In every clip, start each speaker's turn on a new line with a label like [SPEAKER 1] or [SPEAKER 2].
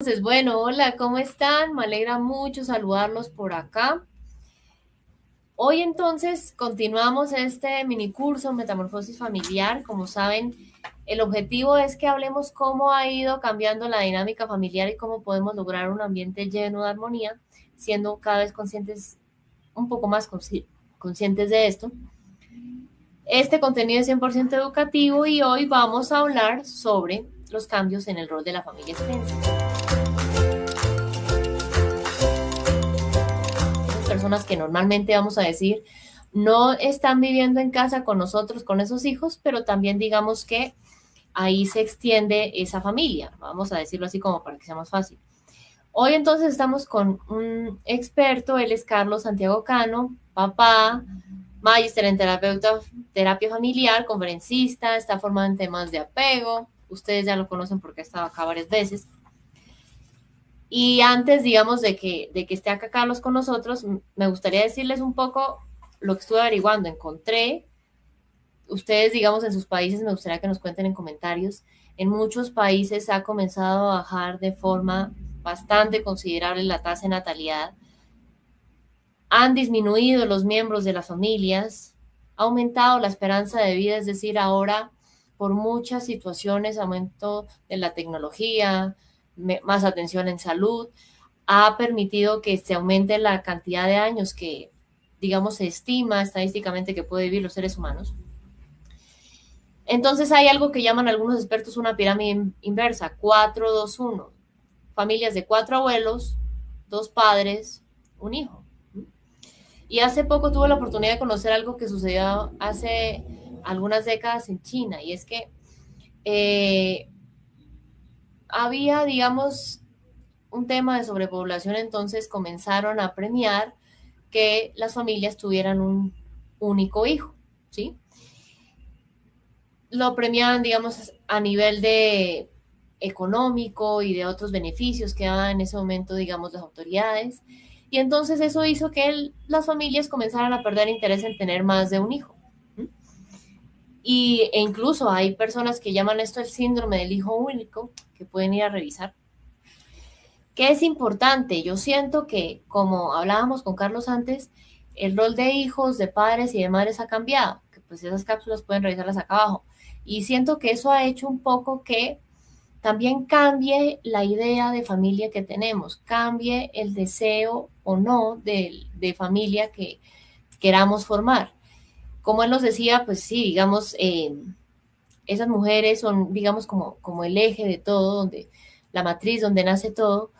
[SPEAKER 1] Entonces, bueno, hola, ¿cómo están? Me alegra mucho saludarlos por acá. Hoy entonces continuamos este mini curso Metamorfosis Familiar. Como saben, el objetivo es que hablemos cómo ha ido cambiando la dinámica familiar y cómo podemos lograr un ambiente lleno de armonía, siendo cada vez conscientes, un poco más conscientes de esto. Este contenido es 100% educativo y hoy vamos a hablar sobre los cambios en el rol de la familia extensa. Personas que normalmente vamos a decir no están viviendo en casa con nosotros, con esos hijos, pero también digamos que ahí se extiende esa familia, vamos a decirlo así como para que sea más fácil. Hoy entonces estamos con un experto, él es Carlos Santiago Cano, papá, magíster en terapia familiar, conferencista, está formado en temas de apego, ustedes ya lo conocen porque ha estado acá varias veces. Y antes, digamos, de que esté acá Carlos con nosotros, me gustaría decirles un poco lo que estuve averiguando. Encontré, ustedes, digamos, en sus países, me gustaría que nos cuenten en comentarios, en muchos países ha comenzado a bajar de forma bastante considerable la tasa de natalidad. Han disminuido los miembros de las familias, ha aumentado la esperanza de vida, es decir, ahora por muchas situaciones, aumento de la tecnología, más atención en salud, ha permitido que se aumente la cantidad de años que, digamos, se estima estadísticamente que puede vivir los seres humanos. Entonces hay algo que llaman algunos expertos una pirámide inversa, 4-2-1, familias de 4 abuelos, 2 padres, un hijo. Y hace poco tuve la oportunidad de conocer algo que sucedió hace algunas décadas en China, y es que eh, había, digamos, un tema de sobrepoblación, entonces comenzaron a premiar que las familias tuvieran un único hijo, ¿sí? Lo premiaban, digamos, a nivel de económico y de otros beneficios que daban en ese momento, digamos, las autoridades. Y entonces eso hizo que las familias comenzaran a perder interés en tener más de un hijo. E incluso hay personas que llaman esto el síndrome del hijo único, que pueden ir a revisar. ¿Qué es importante? Yo siento que, como hablábamos con Carlos antes, el rol de hijos, de padres y de madres ha cambiado, que pues esas cápsulas pueden revisarlas acá abajo. Y siento que eso ha hecho un poco que también cambie la idea de familia que tenemos, cambie el deseo o no de familia que queramos formar. Como él nos decía, pues sí, digamos, esas mujeres son, digamos, como el eje de todo, donde la matriz, donde nace todo,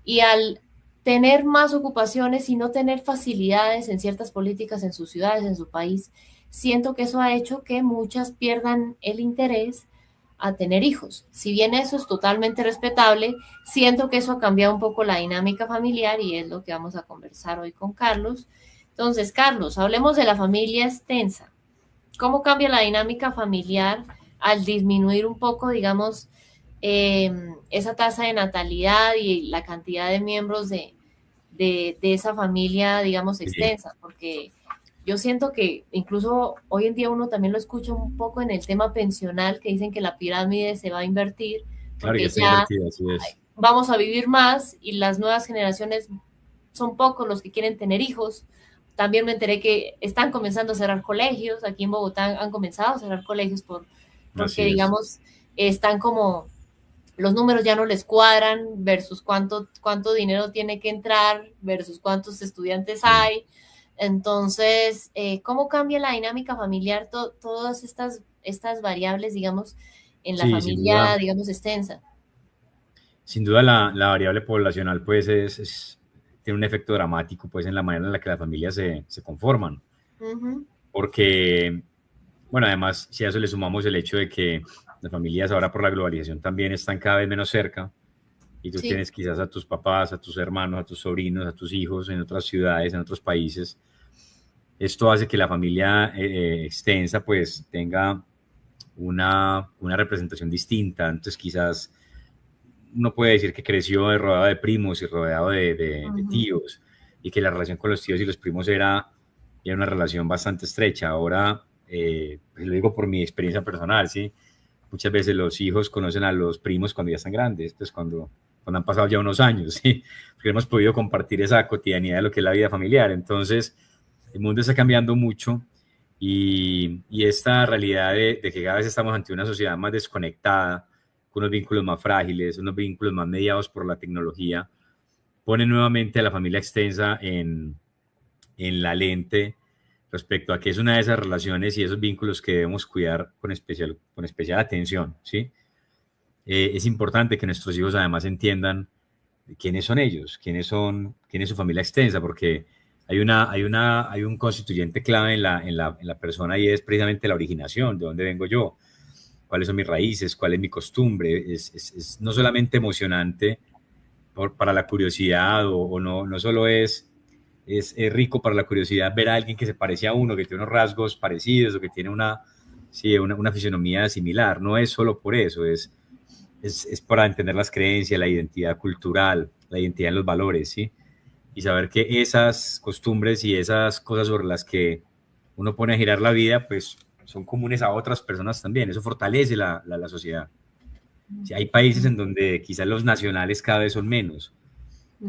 [SPEAKER 1] y al tener más ocupaciones y no tener facilidades en ciertas políticas en sus ciudades, en su país, siento que eso ha hecho que muchas pierdan el interés a tener hijos. Si bien eso es totalmente respetable, siento que eso ha cambiado un poco la dinámica familiar y es lo que vamos a conversar hoy con Carlos. Entonces, Carlos, hablemos de la familia extensa. ¿Cómo cambia la dinámica familiar al disminuir un poco, digamos, esa tasa de natalidad y la cantidad de miembros de esa familia, digamos,
[SPEAKER 2] Sí,
[SPEAKER 1] extensa? Porque yo siento que incluso hoy en día uno también lo escucha un poco en el tema pensional, que dicen que la pirámide se va a invertir
[SPEAKER 2] claro, ya
[SPEAKER 1] porque
[SPEAKER 2] está
[SPEAKER 1] ya
[SPEAKER 2] invertido, así es.
[SPEAKER 1] vamos a vivir más y las nuevas generaciones son pocos los que quieren tener hijos. También me enteré que están comenzando a cerrar colegios. Aquí en Bogotá han comenzado a cerrar colegios porque,
[SPEAKER 2] Así es.
[SPEAKER 1] digamos, están como los números ya no les cuadran versus cuánto dinero tiene que entrar versus cuántos estudiantes
[SPEAKER 2] Sí.
[SPEAKER 1] hay. Entonces, ¿cómo cambia la dinámica familiar todas estas variables, digamos, en la
[SPEAKER 2] Sí,
[SPEAKER 1] familia, digamos, extensa?
[SPEAKER 2] sin duda la variable poblacional pues tiene un efecto dramático pues en la manera en la que las familias se conforman,
[SPEAKER 1] Uh -huh.
[SPEAKER 2] porque, bueno, además si a eso le sumamos el hecho de que las familias ahora por la globalización también están cada vez menos cerca y tú
[SPEAKER 1] Sí,
[SPEAKER 2] tienes quizás a tus papás, a tus hermanos, a tus sobrinos, a tus hijos en otras ciudades, en otros países, esto hace que la familia extensa pues tenga una representación distinta. Entonces quizás uno puede decir que creció rodeado de primos y rodeado de
[SPEAKER 1] uh-huh.
[SPEAKER 2] tíos y que la relación con los tíos y los primos era una relación bastante estrecha. Ahora, pues lo digo por mi experiencia personal, ¿sí? Muchas veces los hijos conocen a los primos cuando ya están grandes, pues cuando cuando han pasado ya unos años, ¿sí? Porque hemos podido compartir esa cotidianidad de lo que es la vida familiar. Entonces, el mundo está cambiando mucho y esta realidad de que cada vez estamos ante una sociedad más desconectada, con unos vínculos más frágiles, unos vínculos más mediados por la tecnología, pone nuevamente a la familia extensa en la lente respecto a que es una de esas relaciones y esos vínculos que debemos cuidar con especial atención, ¿sí? Es importante que nuestros hijos además entiendan quiénes son ellos, quién es su familia extensa, porque hay un constituyente clave en la persona y es precisamente la originación, de dónde vengo yo, cuáles son mis raíces, cuál es mi costumbre. Es no solamente emocionante para la curiosidad o no, no solo es rico para la curiosidad ver a alguien que se parece a uno, que tiene unos rasgos parecidos o que tiene sí, una fisionomía similar. No es solo por eso, es para entender las creencias, la identidad cultural, la identidad en los valores, ¿sí? Y saber que esas costumbres y esas cosas sobre las que uno pone a girar la vida, pues son comunes a otras personas también. Eso fortalece la sociedad. Sí, hay países en donde quizás los nacionales cada vez son menos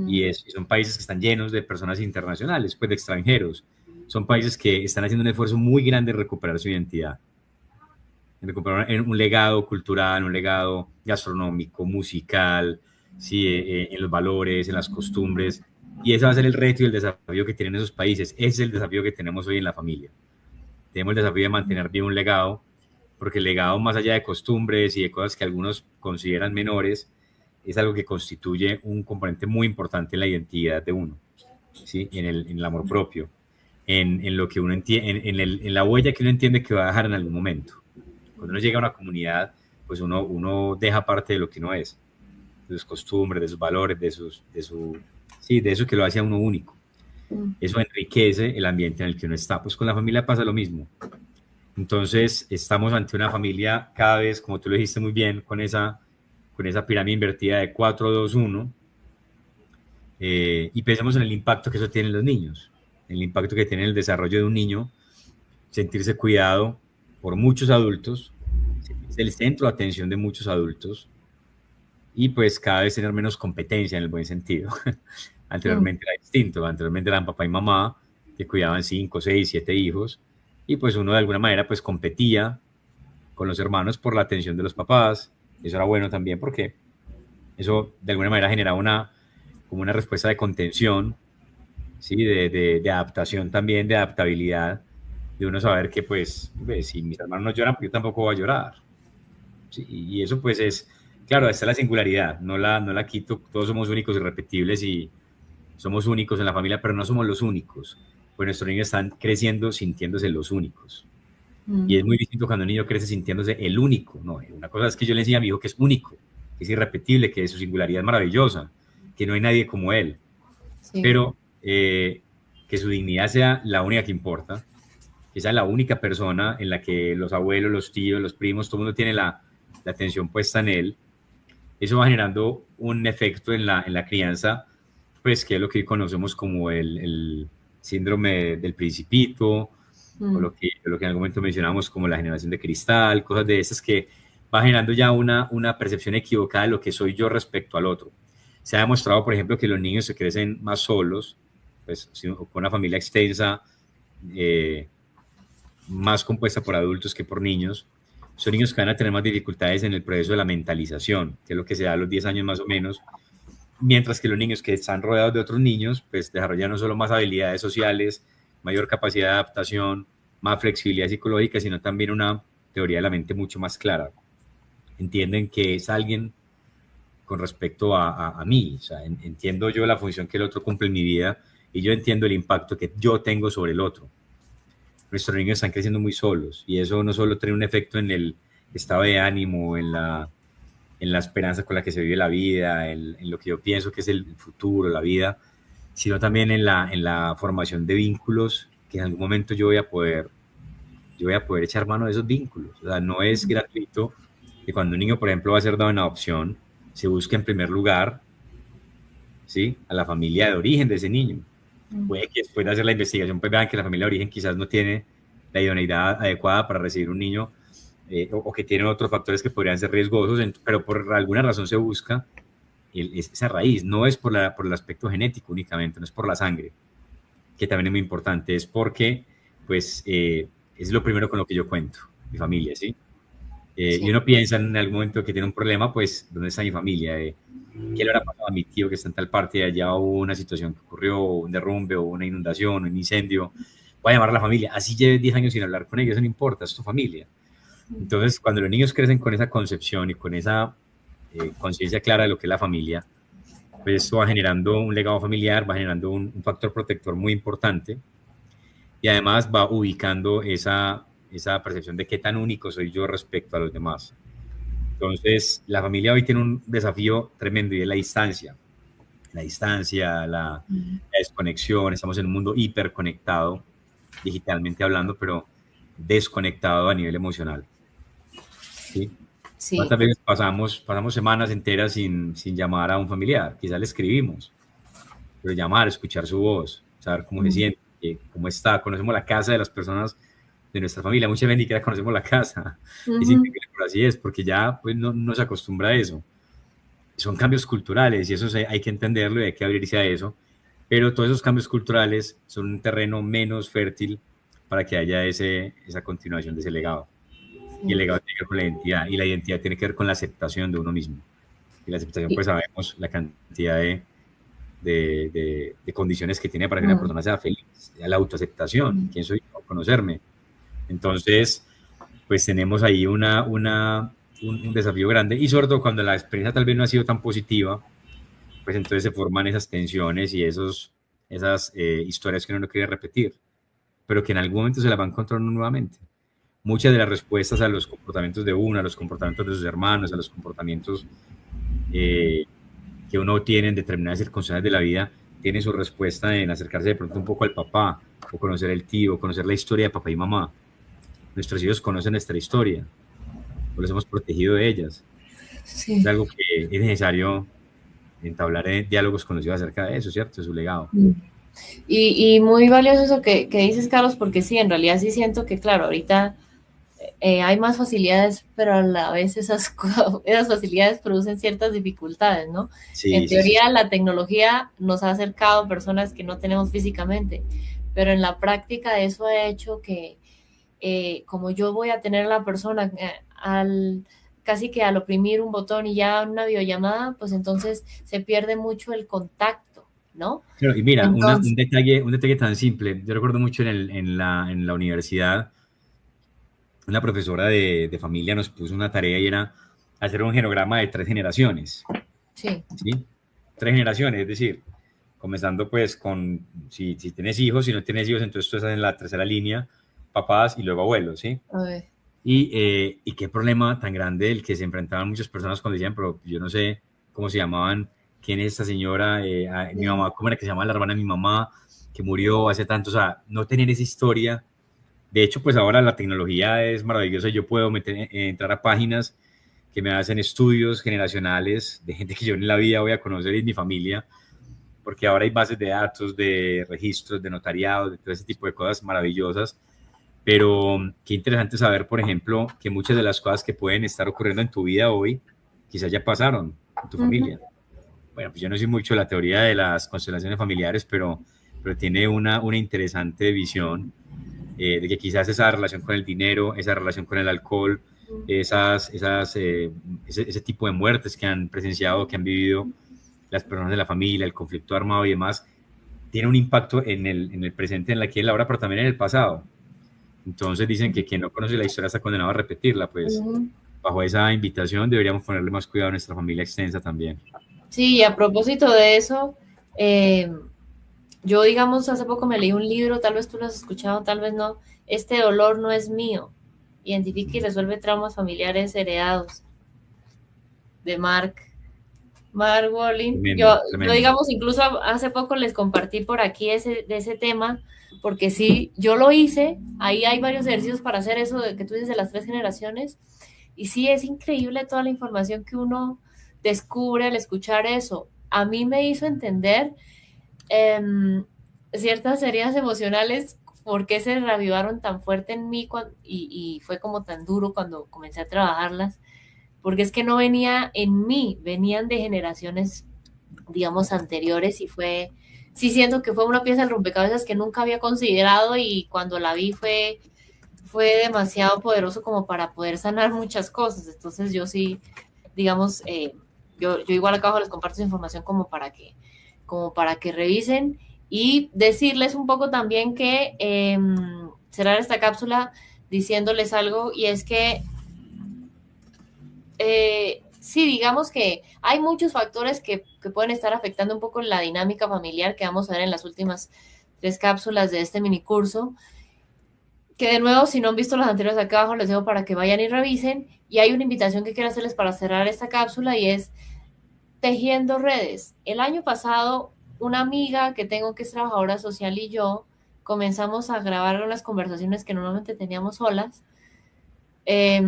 [SPEAKER 2] y son países que están llenos de personas internacionales, pues de extranjeros. Son países que están haciendo un esfuerzo muy grande en recuperar su identidad, en recuperar un legado cultural, un legado gastronómico, musical, sí, en los valores, en las costumbres. Y ese va a ser el reto y el desafío que tienen esos países. Ese es el desafío que tenemos hoy en la familia. Tenemos el desafío de mantener bien un legado, porque el legado, más allá de costumbres y de cosas que algunos consideran menores, es algo que constituye un componente muy importante en la identidad de uno, ¿sí? En el amor propio, en lo que uno entiende, en la huella que uno entiende que va a dejar en algún momento. Cuando uno llega a una comunidad, pues uno deja parte de lo que uno es, de sus costumbres, de sus valores, sí, de eso que lo hace a uno único. Eso enriquece el ambiente en el que uno está. Pues con la familia pasa lo mismo. Entonces, estamos ante una familia cada vez, como tú lo dijiste muy bien, con esa pirámide invertida de 4, 2, 1, y pensemos en el impacto que eso tiene en los niños, el impacto que tiene en el desarrollo de un niño, sentirse cuidado por muchos adultos, sentirse el centro de atención de muchos adultos, y pues cada vez tener menos competencia en el buen sentido. Anteriormente era distinto, anteriormente eran papá y mamá que cuidaban 5, 6, 7 hijos, y pues uno de alguna manera pues competía con los hermanos por la atención de los papás. Eso era bueno también porque eso de alguna manera generaba como una respuesta de contención, ¿sí? De adaptación también, de adaptabilidad, de uno saber que pues si mis hermanos no lloran, pues yo tampoco voy a llorar. ¿Sí? Y eso pues claro, esta es la singularidad, no la quito, todos somos únicos y repetibles y somos únicos en la familia, pero no somos los únicos, pues nuestros niños están creciendo sintiéndose los únicos. Y es muy distinto cuando un niño crece sintiéndose el único, ¿no? Una cosa es que yo le enseño a mi hijo que es único, que es irrepetible, que su singularidad es maravillosa, que no hay nadie como él, sí. Pero que su dignidad sea la única que importa, que sea la única persona en la que los abuelos, los tíos, los primos, todo el mundo tiene la atención puesta en él. Eso va generando un efecto en la crianza, pues que es lo que conocemos como el síndrome del principito, o lo que en algún momento mencionamos como la generación de cristal, cosas de esas que va generando ya una percepción equivocada de lo que soy yo respecto al otro. Se ha demostrado, por ejemplo, que los niños se crecen más solos, pues con una familia extensa, más compuesta por adultos que por niños. Son niños que van a tener más dificultades en el proceso de la mentalización, que es lo que se da a los 10 años más o menos, mientras que los niños que están rodeados de otros niños, pues desarrollan no solo más habilidades sociales, mayor capacidad de adaptación, más flexibilidad psicológica, sino también una teoría de la mente mucho más clara. Entienden que es alguien con respecto a mí, o sea, entiendo yo la función que el otro cumple en mi vida y yo entiendo el impacto que yo tengo sobre el otro. Nuestros niños están creciendo muy solos y eso no solo tiene un efecto en el estado de ánimo, en la esperanza con la que se vive la vida, en lo que yo pienso que es el futuro, la vida, sino también en la formación de vínculos que en algún momento yo voy a poder echar mano de esos vínculos. O sea, no es gratuito que cuando un niño, por ejemplo, va a ser dado en adopción, se busque en primer lugar, ¿sí?, a la familia de origen de ese niño. Puede que después de hacer la investigación pues vean que la familia de origen quizás no tiene la idoneidad adecuada para recibir un niño, o que tienen otros factores que podrían ser riesgosos, pero por alguna razón se busca esa raíz. No es por el aspecto genético únicamente, no es por la sangre, que también es muy importante, es porque, pues, es lo primero con lo que yo cuento, mi familia, ¿sí? Y
[SPEAKER 1] Sí.
[SPEAKER 2] uno piensa en algún momento que tiene un problema, pues, ¿dónde está mi familia? ¿Qué le habrá pasado a mi tío que está en tal parte de allá? O una situación que ocurrió, un derrumbe, o una inundación, un incendio. Voy a llamar a la familia. Así lleves 10 años sin hablar con ellos, eso no importa, es tu familia. Entonces, cuando los niños crecen con esa concepción y con esa conciencia clara de lo que es la familia, pues eso va generando un legado familiar, va generando un factor protector muy importante y además va ubicando esa percepción de qué tan único soy yo respecto a los demás. Entonces, la familia hoy tiene un desafío tremendo y es la distancia. La distancia, la desconexión, estamos en un mundo hiperconectado, digitalmente hablando, pero desconectado a nivel emocional. ¿Sí?
[SPEAKER 1] Sí.
[SPEAKER 2] ¿Cuántas veces pasamos semanas enteras sin llamar a un familiar? Quizás le escribimos, pero llamar, escuchar su voz, saber cómo se siente, cómo está, conocemos la casa de las personas de nuestra familia, muchas veces ni siquiera conocemos la casa, es
[SPEAKER 1] Ujú.
[SPEAKER 2] increíble, pero así es, porque ya pues no se acostumbra a eso. Son cambios culturales y eso hay que entenderlo y hay que abrirse a eso, pero todos esos cambios culturales son un terreno menos fértil para que haya esa continuación de ese legado. Y el
[SPEAKER 1] Sí.
[SPEAKER 2] legado tiene que ver con la identidad, y la identidad tiene que ver con la aceptación de uno mismo. Y la aceptación,
[SPEAKER 1] Y-
[SPEAKER 2] pues sabemos la cantidad de condiciones que tiene para que una
[SPEAKER 1] mm,
[SPEAKER 2] persona sea feliz, la autoaceptación,
[SPEAKER 1] mm.
[SPEAKER 2] quién soy yo, conocerme. Entonces, pues tenemos ahí un desafío grande y sobre todo cuando la experiencia tal vez no ha sido tan positiva, pues entonces se forman esas tensiones y esas historias que uno no quiere repetir, pero que en algún momento se las va a encontrar uno nuevamente. Muchas de las respuestas a los comportamientos de uno, a los comportamientos de sus hermanos, a los comportamientos eh, que uno tiene en determinadas circunstancias de la vida, tiene su respuesta en acercarse de pronto un poco al papá, o conocer el tío, conocer la historia de papá y mamá. Nuestros hijos conocen nuestra historia, o los hemos protegido de ellas. Es
[SPEAKER 1] Sí.
[SPEAKER 2] algo que es necesario entablar diálogos con los hijos acerca de eso, ¿cierto? De su legado.
[SPEAKER 1] Mm. Y muy valioso eso que dices, Carlos, porque sí, en realidad sí siento que, claro, ahorita hay más facilidades, pero a la vez esas facilidades producen ciertas dificultades, ¿no? En
[SPEAKER 2] Sí, sí, sí.
[SPEAKER 1] teoría, la tecnología nos ha acercado a personas que no tenemos físicamente, pero en la práctica eso ha hecho que, como yo voy a tener a la persona casi que al oprimir un botón y ya una videollamada, pues entonces se pierde mucho el contacto, ¿no?
[SPEAKER 2] Claro, y mira,
[SPEAKER 1] Entonces,
[SPEAKER 2] un detalle tan simple. Yo recuerdo mucho en la universidad, una profesora de familia nos puso una tarea y era hacer un genograma de 3 generaciones,
[SPEAKER 1] sí,
[SPEAKER 2] ¿sí? 3 generaciones, es decir, comenzando pues con, si tienes hijos, si no tienes hijos, entonces tú estás en la tercera línea, papás y luego abuelos, ¿sí?
[SPEAKER 1] a ver,
[SPEAKER 2] Y qué problema tan grande el que se enfrentaban muchas personas cuando decían, pero yo no sé cómo se llamaban, quién es esta señora, mi
[SPEAKER 1] sí,
[SPEAKER 2] mamá, cómo era que se llama la hermana de mi mamá, que murió hace tanto, o sea, no tener esa historia. De hecho, pues ahora la tecnología es maravillosa, yo puedo entrar a páginas que me hacen estudios generacionales de gente que yo en la vida voy a conocer y mi familia, porque ahora hay bases de datos, de registros, de notariado, de todo ese tipo de cosas maravillosas. Pero qué interesante saber, por ejemplo, que muchas de las cosas que pueden estar ocurriendo en tu vida hoy quizás ya pasaron en tu
[SPEAKER 1] ujú,
[SPEAKER 2] familia. Bueno, pues yo no soy mucho de la teoría de las constelaciones familiares, pero tiene una interesante visión de que quizás esa relación con el dinero, esa relación con el alcohol, ese tipo de muertes que han presenciado, que han vivido las personas de la familia, el conflicto armado y demás, tiene un impacto en el presente, en la aquí y en la hora, pero también en el pasado. Entonces dicen que quien no conoce la historia está condenado a repetirla, pues
[SPEAKER 1] ujú.
[SPEAKER 2] bajo esa invitación deberíamos ponerle más cuidado a nuestra familia extensa también.
[SPEAKER 1] Sí, y a propósito de eso, eh, yo, digamos, hace poco me leí un libro, tal vez tú lo has escuchado, tal vez no. Este dolor no es mío. Identifica y resuelve traumas familiares heredados, de Mark Walling.
[SPEAKER 2] Tremendo,
[SPEAKER 1] Yo,
[SPEAKER 2] tremendo.
[SPEAKER 1] digamos, incluso hace poco les compartí por aquí de ese tema, porque sí, yo lo hice. Ahí hay varios ejercicios para hacer eso de que tú dices de las 3 generaciones. Y sí, es increíble toda la información que uno descubre al escuchar eso. A mí me hizo entender em, ciertas heridas emocionales, por qué se reavivaron tan fuerte en mí y fue como tan duro cuando comencé a trabajarlas. porque es que no venía en mí, venían de generaciones, digamos, anteriores y sí siento que fue una pieza del rompecabezas que nunca había considerado y cuando la vi fue demasiado poderoso como para poder sanar muchas cosas. Entonces yo sí, digamos, yo igual acá abajo les comparto esa información como para que revisen y decirles un poco también que cerrar esta cápsula diciéndoles algo y es que sí, digamos que hay muchos factores que pueden estar afectando un poco la dinámica familiar que vamos a ver en las últimas 3 cápsulas de este mini curso. Que de nuevo, si no han visto las anteriores acá abajo, les dejo para que vayan y revisen. Y hay una invitación que quiero hacerles para cerrar esta cápsula y es tejiendo redes. El año pasado, una amiga que tengo que es trabajadora social y yo comenzamos a grabar unas conversaciones que normalmente teníamos solas eh,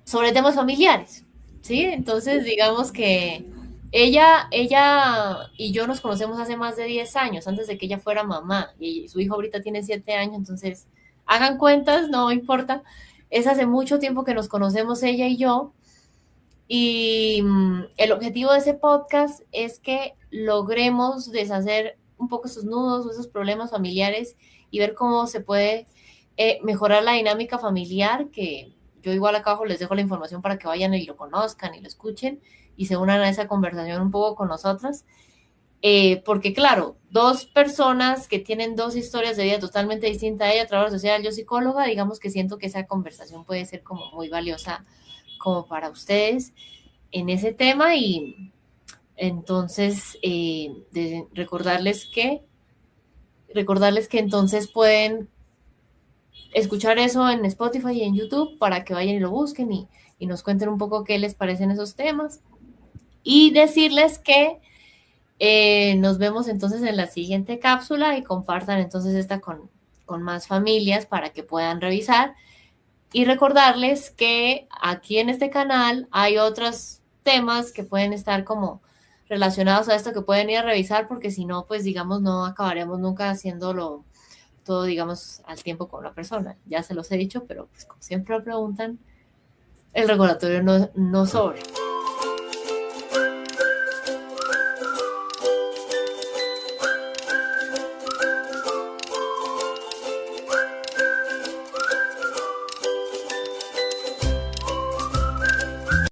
[SPEAKER 1] sobre temas familiares, ¿sí? Entonces, digamos que ella y yo nos conocemos hace más de 10 años, antes de que ella fuera mamá, y su hijo ahorita tiene 7 años, entonces, hagan cuentas, no importa, es hace mucho tiempo que nos conocemos ella y yo, y el objetivo de ese podcast es que logremos deshacer un poco esos nudos o esos problemas familiares y ver cómo se puede mejorar la dinámica familiar, que yo igual acá abajo les dejo la información para que vayan y lo conozcan y lo escuchen y se unan a esa conversación un poco con nosotras. Porque claro, 2 personas que tienen 2 historias de vida totalmente distintas, ella trabajadora social, yo psicóloga, digamos que siento que esa conversación puede ser como muy valiosa como para ustedes en ese tema y entonces recordarles que entonces pueden escuchar eso en Spotify y en YouTube para que vayan y lo busquen y nos cuenten un poco qué les parecen esos temas y decirles que nos vemos entonces en la siguiente cápsula y compartan entonces esta con más familias para que puedan revisar y recordarles que aquí en este canal hay otros temas que pueden estar como relacionados a esto que pueden ir a revisar porque si no, pues digamos, no acabaremos nunca haciéndolo todo, digamos, al tiempo con la persona. Ya se los he dicho, pero pues como siempre lo preguntan, el regulatorio no sobra.